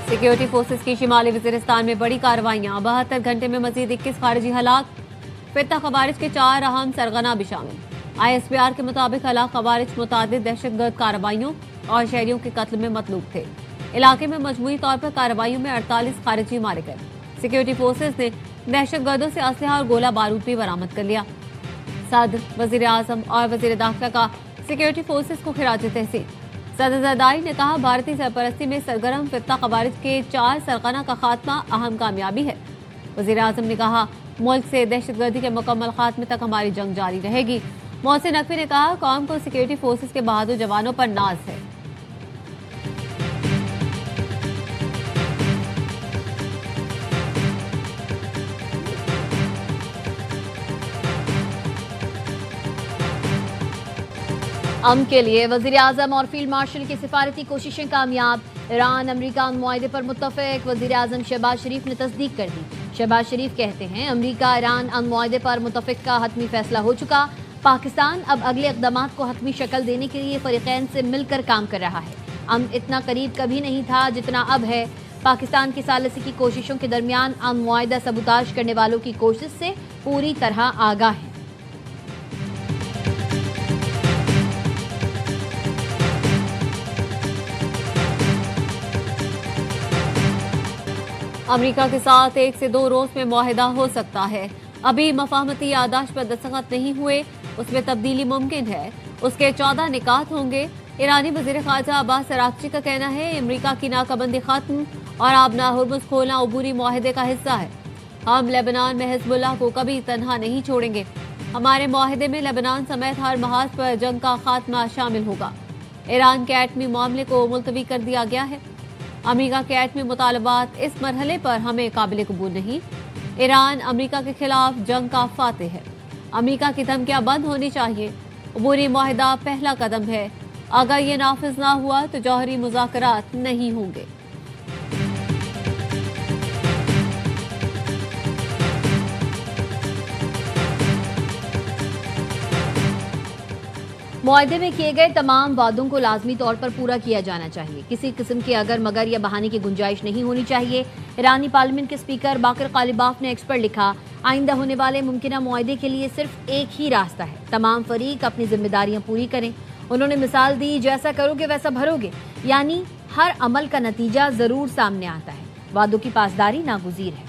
Security forces की शिमाली वजीरिस्तान में बड़ी कार्रवाइयां, 72 घंटे में मजीद 21 खारिजी हलाक, फित्ता खवारिज के 4 अहम सरगना भी शामिल। ISPR के मुताबिक हलाक खवारिज मुतादिद दहशतगर्द कार्रवाइयों और शहरियों के कत्ल में मतलूब थे। इलाके में मजमूई तौर पर कार्रवाइयों में 48 खारिजी मारे गए। सिक्योरिटी फोर्सेस ने दहशतगर्दों से असलहा और गोला बारूद भी बरामद कर लिया। सदर, वजीर आजम और वजीर दाखिला का सिक्योरिटी फोर्सेस को खिराज तहसीन। सदर जरदारी ने कहा, भारतीय सरपरस्ती में सरगर्म फित्ता खवारिज के 4 सरगना का खात्मा अहम कामयाबी है। वजीर आजम ने कहा, मुल्क से दहशतगर्दी के मुकम्मल खात्मे तक हमारी जंग जारी रहेगी। मोहसिन नकवी ने कहा, कौम को सिक्योरिटी फोर्सेस के बहादुर जवानों पर नाज है। अमन के लिए वजीर आजम और फील्ड मार्शल की सिफारती कोशिशें कामयाब। ईरान अमरीका मुआहदे पर मुत्तफिक, वजीर आजम शहबाज शरीफ ने तस्दीक कर दी। शहबाज शरीफ कहते हैं, अमरीका ईरान मुआहदे पर मुत्तफिक का हतमी फैसला हो चुका। पाकिस्तान अब अगले इक़दामात को हतमी शक्ल देने के लिए फरीक़ैन से मिलकर काम कर रहा है। अमन इतना करीब कभी नहीं था जितना अब है। पाकिस्तान की सालिसी की कोशिशों के दरमियान अमन मुआहदा सबूताज करने वालों की कोशिश से पूरी तरह आगाह है। अमेरिका के साथ 1 से 2 रोज में मुआहिदा हो सकता है। अभी मफाहमती यादाश्त पर दस्तखत नहीं हुए, उसमें तब्दीली मुमकिन है। उसके 14 निकात होंगे। ईरानी वज़ीर ख़ारजा अब्बास अराग़ची का कहना है, अमेरिका की नाकाबंदी खत्म और आबना हुर्मुज़ खोलना अबूरी मुआहिदे का हिस्सा है। हम लेबनान में हिज़्बुल्लाह को कभी तनहा नहीं छोड़ेंगे। हमारे मुआहिदे में लेबनान समेत हर महाज पर जंग का खात्मा शामिल होगा। ईरान के एटमी मामले को मुलतवी कर दिया गया है। अमेरिका के एटमी मुतालबात इस मरहले पर हमें काबिल कबूल नहीं। ईरान अमेरिका के खिलाफ जंग का फातिह है। अमेरिका की धमकियां बंद होनी चाहिए। अबूरी मुआहिदा पहला कदम है। अगर ये नाफिज ना हुआ तो जौहरी मुज़ाकरात नहीं होंगे। मुआहदे में किए गए तमाम वादों को लाजमी तौर पर पूरा किया जाना चाहिए। किसी किस्म के अगर मगर या बहाने की गुंजाइश नहीं होनी चाहिए। ईरानी पार्लियामेंट के स्पीकर बाकर कालिबाफ ने एक्स पर लिखा, आइंदा होने वाले मुमकिन मुआहदे के लिए सिर्फ एक ही रास्ता है, तमाम फरीक अपनी जिम्मेदारियां पूरी करें। उन्होंने मिसाल दी, जैसा करोगे वैसा भरोगे, यानी हर अमल का नतीजा जरूर सामने आता है। वादों की पासदारी नागुज़ीर है।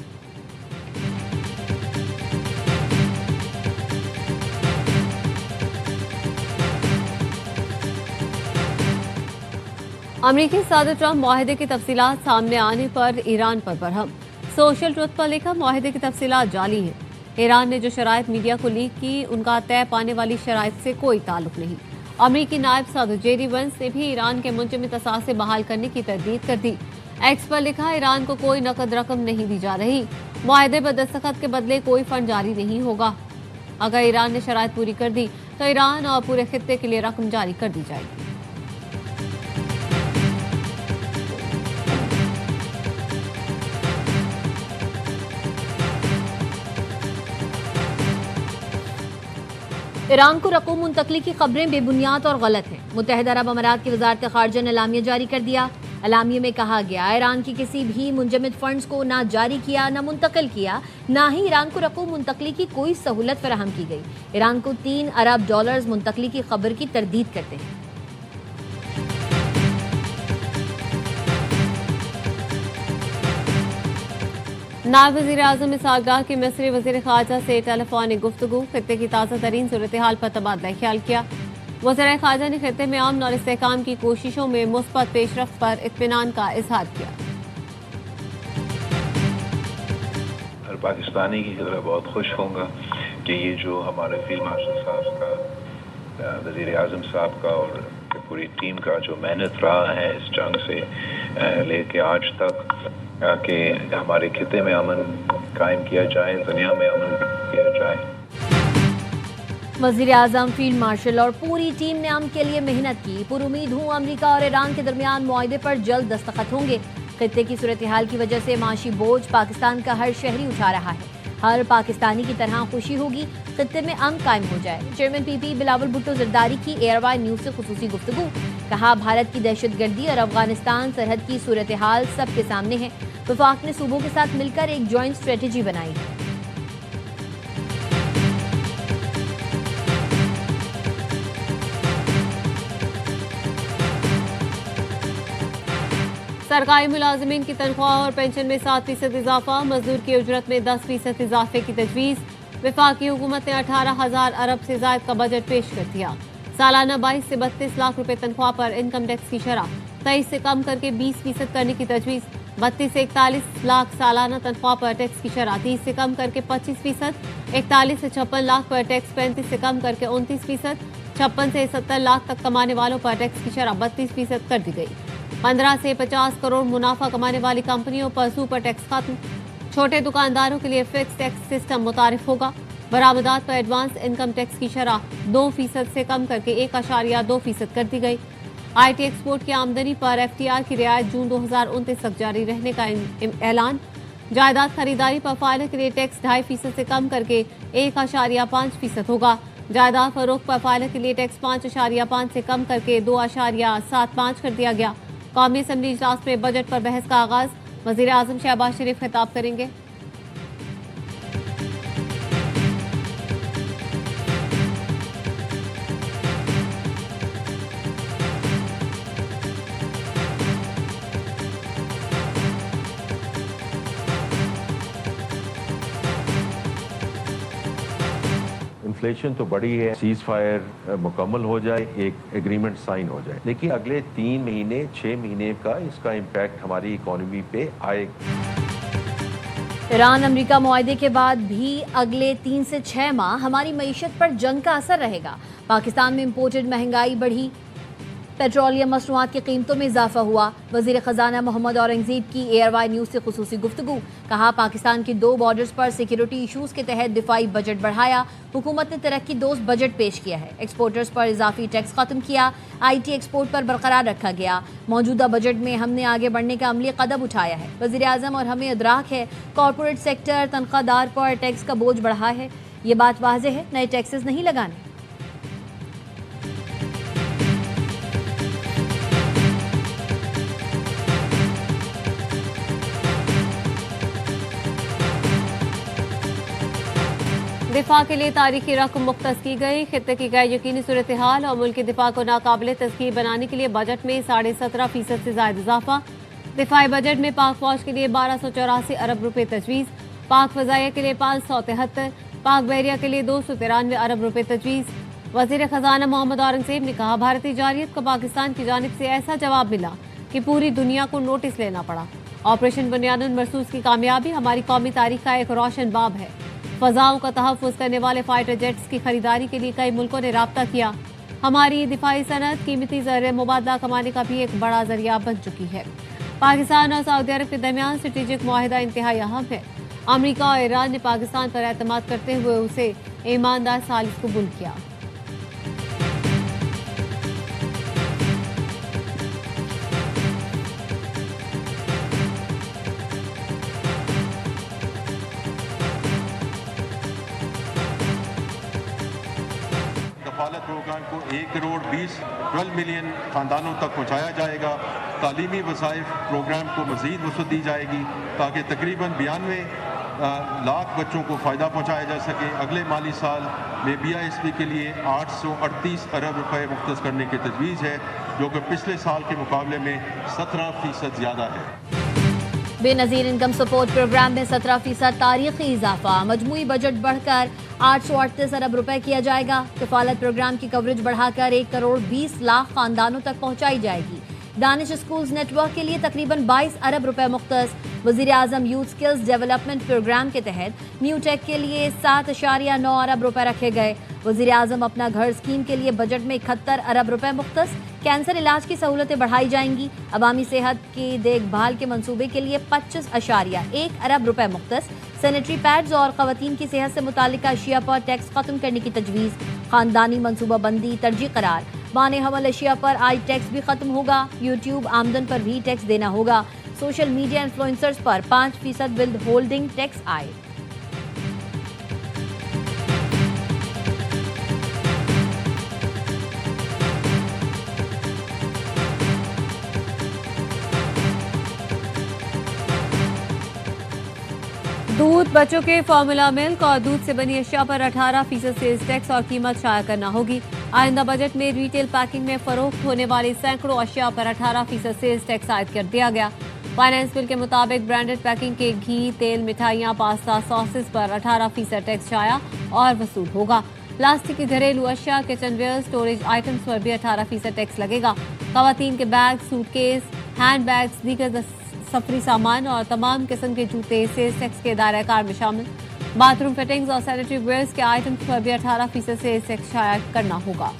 अमेरिकी सदर ट्रंप मुआहिदे की तफसीलात सामने आने पर ईरान पर बरहम। सोशल ट्रुथ पर लिखा, मुआहिदे की तफसीलात जाली है। ईरान ने जो शराइत मीडिया को लीक की, उनका तय पाने वाली शराइत से कोई ताल्लुक नहीं। अमेरिकी नायब सदर जेडी वेंस ने भी ईरान के मुंजमद असासे बहाल करने की तरदीद कर दी। एक्स पर लिखा, ईरान को कोई नकद रकम नहीं दी जा रही। मुआहिदे पर दस्तखत के बदले कोई फंड जारी नहीं होगा। अगर ईरान ने शराइत पूरी कर दी तो ईरान और पूरे खित्ते के लिए रकम जारी कर दी जाएगी। ईरान को रकूम मुंतकली की खबरें बेबुनियाद और गलत हैं। मुत्तहिदा अरब अमारात की वजारत खारजा ने एलामिया जारी कर दिया। एलामिया में कहा गया, ईरान की किसी भी मुंजमद फंड्स को ना जारी किया, ना मुंतकिल किया, ना ही ईरान को रकूम मुंतकली की कोई सहूलत फराहम की गई। ईरान को $3 अरब मुंतकली की खबर की तरदीद करते हैं। नायब वज़ीर आज़म इसहाक़ के मिस्री वज़ीर ख़ारजा से टेलीफोनिक गुफ्तगू, खित्ते की ताज़ा तरीन सूरत हाल पर तबादला ख्याल किया। वज़ीर ख़ारजा ने खित्ते में अमन और इस्तेहकाम की कोशिशों में मुस्बत पेशरफ्त पर इत्मीनान का इजहार किया। हर पाकिस्तानी की तरह बहुत खुश होंगे कि ये जो हमारे फील्ड मार्शल साहब का, वज़ीर आज़म साहब का और पूरी टीम का जो मेहनत रहा है इस जंग से लेके आज तक कि हमारे खिते में अमन कायम किया जाए, दुनिया में अमन किया जाए। वज़ीर आज़म, फील्ड मार्शल और पूरी टीम ने अमन के लिए मेहनत की। पुरुमीद हूँ अमेरिका और ईरान के दरमियान मुआहदे पर जल्द दस्तखत होंगे। खित्ते की सूरत हाल की वजह से माशी बोझ पाकिस्तान का हर शहरी उठा रहा है। हर पाकिस्तानी की तरह खुशी होगी खित्ते में अमन कायम हो जाए। चेयरमैन पीपी बिलावल भुट्टो जरदारी की एयरवाई न्यूज़ से खुसूसी गुफ्तगू। कहा, भारत की दहशतगर्दी और अफगानिस्तान सरहद की सूरत हाल सबके सामने है। वफाक ने सूबों के साथ मिलकर एक जॉइंट स्ट्रेटेजी बनाई है। सरकारी मुलाजिमीन की तनख्वाह और पेंशन में 7% इजाफा, मजदूर की उजरत में 10% इजाफे की तजवीज़। वफाकी हुकूमत ने 18,000 अरब से ज़ायद का बजट पेश कर दिया। सालाना 22 से 32 लाख रुपए तनख्वाह पर इनकम टैक्स की शरह 23 से कम करके 20% करने की तजवीज़। 32 से 41 लाख सालाना तनख्वाह पर टैक्स की शरह 30 से कम करके 25%। 41 से 56 लाख पर टैक्स 35 से कम करके 29%। 56 से 70 लाख तक कमाने वालों पर टैक्स की शरह 32% कर दी गई। 15 से 50 करोड़ मुनाफा कमाने वाली कंपनियों पर सुपर टैक्स खत्म। छोटे दुकानदारों के लिए फिक्स टैक्स सिस्टम मुतारिफ होगा। बरामदात पर एडवांस इनकम टैक्स की शरह 2% से कम करके 1.2% कर दी गई। IT एक्सपोर्ट की आमदनी पर FTR की रियायत जून 2029 तक जारी रहने का ऐलान। जायदाद खरीदारी पर फायदे के लिए टैक्स 2.5% से कम करके 1.5% होगा। जायदाद फरोख्त पर फायदे के लिए टैक्स 5.5 से कम करके 2.75 कर दिया गया। कौमी असम्बली इजलास में बजट पर बहस का आगाज। वजीर आजम शहबाज शरीफ खिताब करेंगे। इन्फ्लेशन तो बड़ी है, सीज फायर मुकम्मल हो जाए, एक एग्रीमेंट साइन हो जाए, लेकिन अगले 3 महीने 6 महीने का इसका इम्पैक्ट हमारी इकोनॉमी पे आएगा। ईरान अमेरिका मुआहदे के बाद भी अगले 3 से 6 माह हमारी मईशत पर जंग का असर रहेगा। पाकिस्तान में इम्पोर्टेड महंगाई बढ़ी, पेट्रोलियम मसनूआत की कीमतों में इजाफा हुआ। वजीर खजाना मोहम्मद औरंगजेब की ARY न्यूज़ से खुसूसी गुफ्तगू। कहा, पाकिस्तान के 2 बॉर्डर्स पर सिक्योरिटी इशूज़ के तहत दिफाई बजट बढ़ाया। हुकूमत ने तरक्की दोस्त बजट पेश किया है। एक्सपोर्टर्स पर इजाफी टैक्स खत्म किया। IT एक्सपोर्ट पर बरकरार रखा गया। मौजूदा बजट में हमने आगे बढ़ने का अमली कदम उठाया है। वजीर आजम और हमें इदराक है, कॉरपोरेट सेक्टर तनख्वाहदार पर टैक्स का बोझ बढ़ा है। ये बात वाज़ेह है, नए टैक्सेस नहीं लगाने। दिफा के लिए तारीखी रकम मुख्तस की गई। खित्ते की गैर यकीनी सूरत हाल और मुल्क के दिफा को नाकाबिले तस्कीर बनाने के लिए बजट में 17.5% से ज्यादा इजाफा। दिफाई बजट में पाक फौज के लिए 1284 अरब रुपए तजवीज़। पाक फजाइया के लिए 573, पाक बहरिया के लिए 293 अरब रुपए तजवीज़। वजीर खजाना मोहम्मद औरंगजेब ने कहा, भारतीय जारियत को पाकिस्तान की जानिब से ऐसा जवाब मिला कि पूरी दुनिया को नोटिस लेना पड़ा। ऑपरेशन बुनियादुन मरसूस की कामयाबी हमारी कौमी तारीख का एक रोशन बाब है। फजाओं का तहफ़्फ़ुज़ करने वाले फाइटर जेट्स की खरीदारी के लिए कई मुल्कों ने राब्ता किया। हमारी दिफाई सनत कीमती ज़र मुबादला कमाने का भी एक बड़ा जरिया बन चुकी है। पाकिस्तान और सऊदी अरब के दरमियान स्ट्रेटेजिक मुआहिदा इंतहाई अहम है। अमेरिका और ईरान ने पाकिस्तान पर एतमाद करते हुए उसे ईमानदार सालिस कबूल किया। प्रोग्राम को 1.12 मिलियन ख़ानदानों तक पहुँचाया जाएगा। तालीमी वसाइफ प्रोग्राम को मज़ीद वसअत दी जाएगी ताकि तकरीबन 92 लाख बच्चों को फ़ायदा पहुँचाया जा सके। अगले माली साल में BISP के लिए 838 अरब रुपए मुख्तस करने की तजवीज़ है, जो कि पिछले साल के मुकाबले में 17% ज़्यादा है। बेनज़ीर इनकम सपोर्ट प्रोग्राम में 17% तारीखी इजाफा। मजमूई बजट बढ़कर 838 अरब रुपए किया जाएगा। किफालत प्रोग्राम की कवरेज बढ़ाकर 1 करोड़ 20 लाख खानदानों तक पहुंचाई जाएगी। दानिश स्कूल्स नेटवर्क के लिए तकरीबन 22 अरब रुपए मुख्तस। वज़ीर आज़म यूथ स्किल्स डेवलपमेंट प्रोग्राम के तहत न्यू टेक के लिए 7.9 अरब रुपए रखे गए। वज़ीर आज़म अपना घर स्कीम के लिए बजट में 71 अरब रुपए मुख्तस। कैंसर इलाज की सहूलतें बढ़ाई जाएंगी। अवामी सेहत की देखभाल के मंसूबे के लिए 25.1 अरब रुपए मुख्तस। सैनिटरी पैड्स और ख़वातीन की सेहत से मुताल्लिक अशिया पर टैक्स खत्म करने की तजवीज़। ख़ानदानी मनसूबाबंदी तरजीह करार। बाने हमल अशिया पर आज टैक्स भी खत्म होगा। यूट्यूब आमदन पर भी टैक्स देना होगा। सोशल मीडिया इन्फ्लुएंसर्स पर 5% विद होल्डिंग टैक्स आए। दूध, बच्चों के फॉर्मूला मिल्क और दूध से बनी अशिया पर 18% सेल्स टैक्स और कीमत शाया करना होगी। आइंदा बजट में रिटेल पैकिंग में फरोख्त होने वाली सैकड़ों अशिया पर 18% सेल्स टैक्स आयद कर दिया गया। फाइनेंस बिल के मुताबिक ब्रांडेड पैकिंग के घी, तेल, मिठाइयां, पास्ता, सॉसेस पर 18% टैक्स शाया और वसूल होगा। प्लास्टिक के घरेलू अशिया, किचनवेयर, स्टोरेज आइटम्स पर भी 18% टैक्स लगेगा। खवातीन के बैग, सूटकेस, हैंड बैग्स, दीगर सफरी सामान और तमाम किस्म के जूते सेल्स टैक्स के दायरा कार में शामिल। बाथरूम फिटिंग्स और सैनिटरी वेयर्स के आइटम्स पर भी 18% सेल्स टैक्स शाया करना होगा।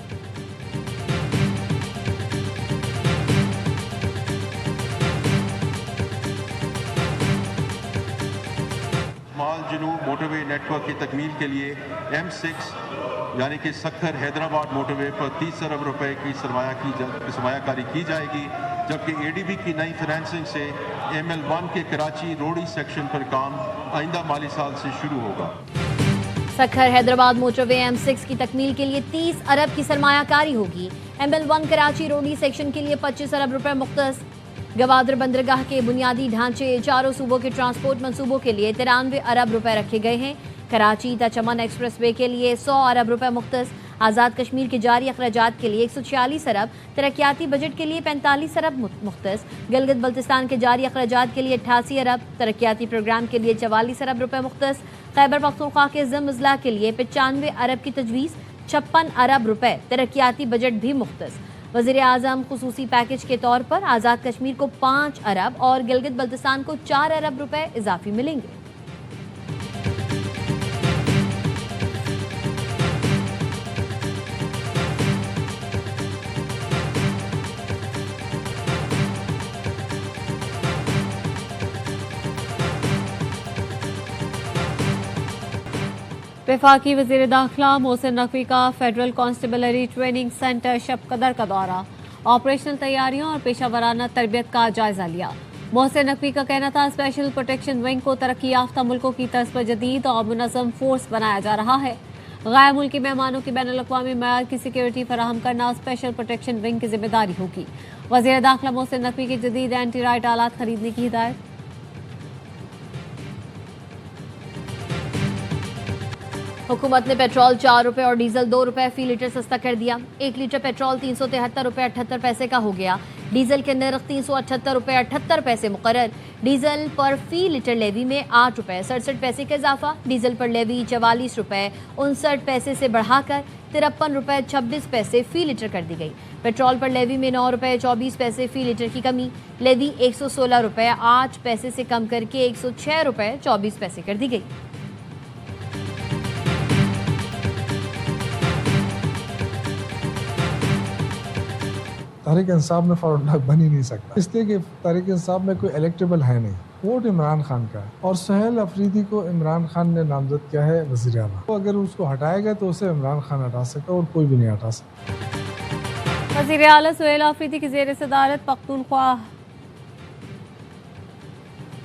माल जनूब मोटरवे नेटवर्क की तकमील के लिए M6 यानी कि सक्खर हैदराबाद मोटरवे पर 30 अरब रुपए की सरमायाकारी की जाएगी, जबकि ADB की नई फाइनेंसिंग से ML1 के कराची रोडी सेक्शन पर काम आइंदा माली साल से शुरू होगा। सक्खर हैदराबाद मोटरवे M6 की तकमील के लिए 30 अरब की सरमायाकारी होगी। ML1 कराची रोडी सेक्शन के लिए 25 अरब रुपए मुख्तस। गवादर बंदरगाह के बुनियादी ढांचे, चारों सूबों के ट्रांसपोर्ट मंसूबों के लिए 93 अरब रुपए रखे गए हैं। कराची ता चमन एक्सप्रेस वे के लिए 100 अरब रुपए मुख्तस। आज़ाद कश्मीर के जारी अखराजात के लिए 146 अरब, तरक्याती बजट के लिए 45 अरब मुख्तस। गिलगित बल्तिस्तान के जारी अखराजात के लिए 88 अरब, तरक्याती प्रोग्राम के लिए 44 अरब रुपए मुख्तस। खैबर पख्तूनख्वा के ज़िम अजला के लिए 95 अरब की तजवीज़, 56 अरब रुपए तरक्याती बजट भी मुख्तस। वज़ीर आज़म खुसूसी पैकेज के तौर पर आज़ाद कश्मीर को 5 अरब और गिलगित बल्तिस्तान को 4 अरब रुपए इजाफी मिलेंगे। वफाकी वज़ीर दाखिला मोहसिन नकवी का फेडरल कांस्टेबलरी ट्रेनिंग सेंटर शबकदर का दौरा, ऑपरेशनल तैयारियों और पेशा वराना तरबियत का जायजा लिया। मोहसिन नकवी का कहना था स्पेशल प्रोटेक्शन विंग को तरक्की याफ्ता मुल्कों की तर्ज पर जदीद और मुनज़्ज़म फोर्स बनाया जा रहा है। गैर मुल्की मेहमानों की बैनुल-अक़वामी मयार की सिक्योरिटी फराहम करना स्पेशल प्रोटेक्शन विंग की जिम्मेदारी होगी। वज़ीर दाखिला मोहसिन नकवी की जदीद एंटी राइट आलात खरीदने की हिदायत। हुकूमत ने पेट्रोल 4 रुपए और डीजल 2 रुपए फी लीटर सस्ता कर दिया। 1 लीटर पेट्रोल 373 रुपए 78 पैसे का हो गया। डीजल के नर्ख 378 रुपए 78 पैसे मुकर्रर। डीजल पर फी लीटर लेवी में 8 रुपए 67 पैसे का इजाफा। डीजल पर लेवी 44 रुपए 59 पैसे से बढ़ाकर 53 रुपए 26 पैसे फी लीटर कर दी गई। पेट्रोल पर लेवी में 9 रुपए 24 पैसे फी लीटर की कमी। लेवी 116 रुपए 8 पैसे से कम करके 106 रुपए 24 पैसे कर दी गई। तहरीक इंसाफ में फॉरवर्ड ब्लॉक बन ही नहीं सकता, इसलिए कि तहरीक इंसाफ में कोई इलेक्टेबल है नहीं। वोट इमरान खान का है और सुहेल अफरीदी को इमरान खान ने नामजद किया है वज़ीर आला। तो अगर उसको हटाएगा तो उसे इमरान खान हटा सकता और कोई भी नहीं हटा सकता। वज़ीर आला सुहेल अफरीदी की ज़ेर सदारत पख्तूनख्वा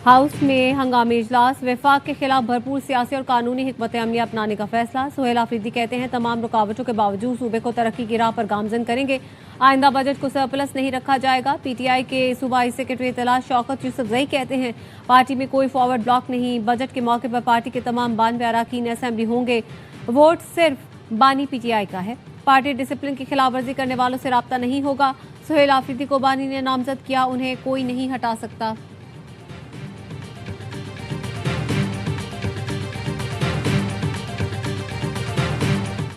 हाउस में हंगामी इजलास। वफाक के खिलाफ भरपूर सियासी और कानूनी हिकमत अमली अपनाने का फैसला। सुहेल अफरीदी कहते हैं तमाम रुकावटों के बावजूद सूबे को तरक्की की राह पर गामजन करेंगे। आइंदा बजट को सरप्लस नहीं रखा जाएगा। PTI के सूबाई सेक्रेटरी इतला शौकत यूसुफजई कहते हैं पार्टी में कोई फॉरवर्ड ब्लॉक नहीं। बजट के मौके पर पार्टी के तमाम 92 अरकान असेंबली होंगे। वोट सिर्फ बानी PTI का है। पार्टी डिसिप्लिन की खिलाफ वर्जी करने वालों से राब्ता नहीं होगा। सुहेल अफरीदी को बानी ने नामजद किया, उन्हें कोई नहीं हटा सकता।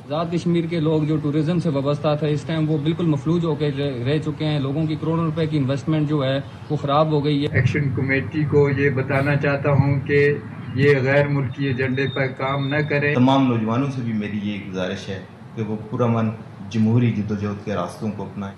आज़ाद कश्मीर के लोग जो टूरिज्म से वाबस्ता थे इस टाइम वो बिल्कुल मफलूज होकर रह चुके हैं। लोगों की करोड़ों रुपए की इन्वेस्टमेंट जो है वो ख़राब हो गई है। एक्शन कमेटी को ये बताना चाहता हूँ कि ये गैर मुल्की एजेंडे पर काम न करें। तमाम नौजवानों से भी मेरी ये गुजारिश है कि वो पुरअमन जमहूरी जद्दोजहद के रास्तों को अपनाएं।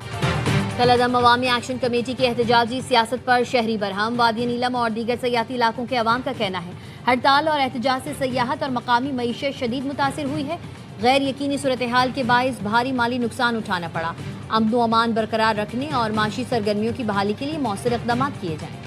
कलअदम अवामी एक्शन कमेटी की एहतजाजी सियासत पर शहरी बरहम। वादी नीलम और दीगर सयाती इलाकों के अवाम का कहना है हड़ताल और एहतजाज से सयाहत और मकामी मईशत शदीद मुतासिर हुई है। गैर यकीनी सूरत हाल के बाइस भारी माली नुकसान उठाना पड़ा। अमन व अमान बरकरार रखने और माशी सरगर्मियों की बहाली के लिए मौसर इक़दाम किए जाएं।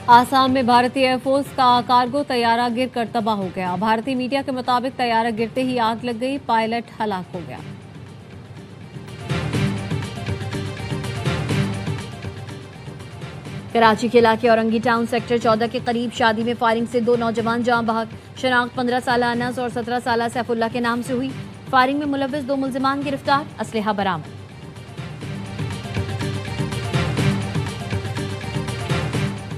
आसाम में भारतीय एयरफोर्स का कार्गो तैयारा गिरकर तबाह हो गया। भारतीय मीडिया के मुताबिक तैयारा गिरते ही आग लग गई, पायलट हलाक हो गया। कराची के इलाके औरंगी टाउन सेक्टर 14 के करीब शादी में फायरिंग से 2 नौजवान जान बहक। शनाख्त 15 साल अनस और 17 साल सैफुल्ला के नाम से हुई। फायरिंग में मुलव्विस 2 मुल्जिमान गिरफ्तार, असलहा बरामद।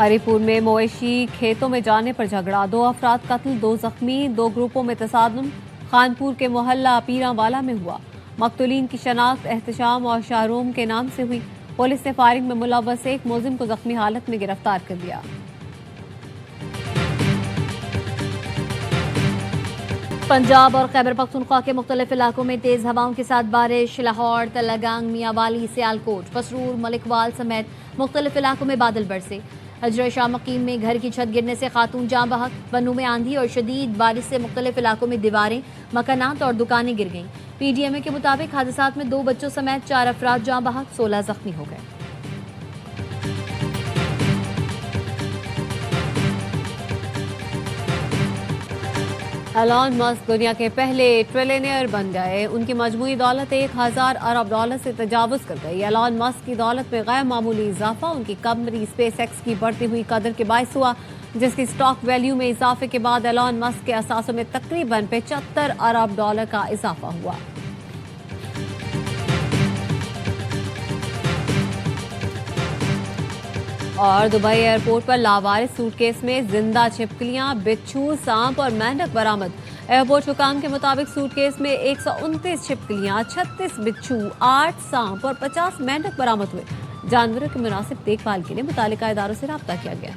हरिपुर में मवेशी खेतों में जाने पर झगड़ा, 2 अफराद कत्ल, 2 जख्मी, 2 ग्रुपों में तसादुम। खानपुर के मोहल्ला पीरावाला में हुआ। मकतूलीन की शनाख्त एहतशाम और शाहरूम के नाम से हुई। पुलिस ने फायरिंग में मुलव्वस एक मुलजिम को जख्मी हालत में गिरफ्तार कर लिया। पंजाब और खैबर पख्तूनख्वा के मुख्तलिफ इलाकों में तेज हवाओं के साथ बारिश। लाहौर, तलगांग, मियावाली, सियालकोट, फसरूर, मलिकवाल समेत मुख्तलिफ इलाकों में बादल बरसे। हजरा शाह मकीम में घर की छत गिरने से खातून जान बहक। बन्नू में आंधी और शदीद बारिश से मुख्तलिफ इलाकों में दीवारें, मकानात और दुकानें गिर गईं। पीडीएमए के मुताबिक हादसात में 2 बच्चों समेत 4 अफराद जान बहक, 16 जख्मी हो गए। एलॉन मस्क दुनिया के पहले ट्रिलियनियर बन गए। उनकी मजमूई दौलत 1000 अरब डॉलर से तजावुज कर गई। एलॉन मस्क की दौलत में गैर मामूली इजाफा उनकी कंपनी स्पेस एक्स की बढ़ती हुई कदर के बायस हुआ, जिसकी स्टॉक वैल्यू में इजाफे के बाद एलॉन मस्क के असासों में तकरीबन 75 अरब डॉलर का इजाफा हुआ। और दुबई एयरपोर्ट पर लावारिस सूटकेस में जिंदा छिपकलियां, बिच्छू, सांप और मेंढक बरामद। एयरपोर्ट हुकाम के मुताबिक सूटकेस में 129 छिपकलियां, 36 बिच्छू, 8 सांप और 50 मेंढक बरामद हुए। जानवरों की मुनासिब देखभाल के लिए मुतालिका इदारों से राब्ता किया गया।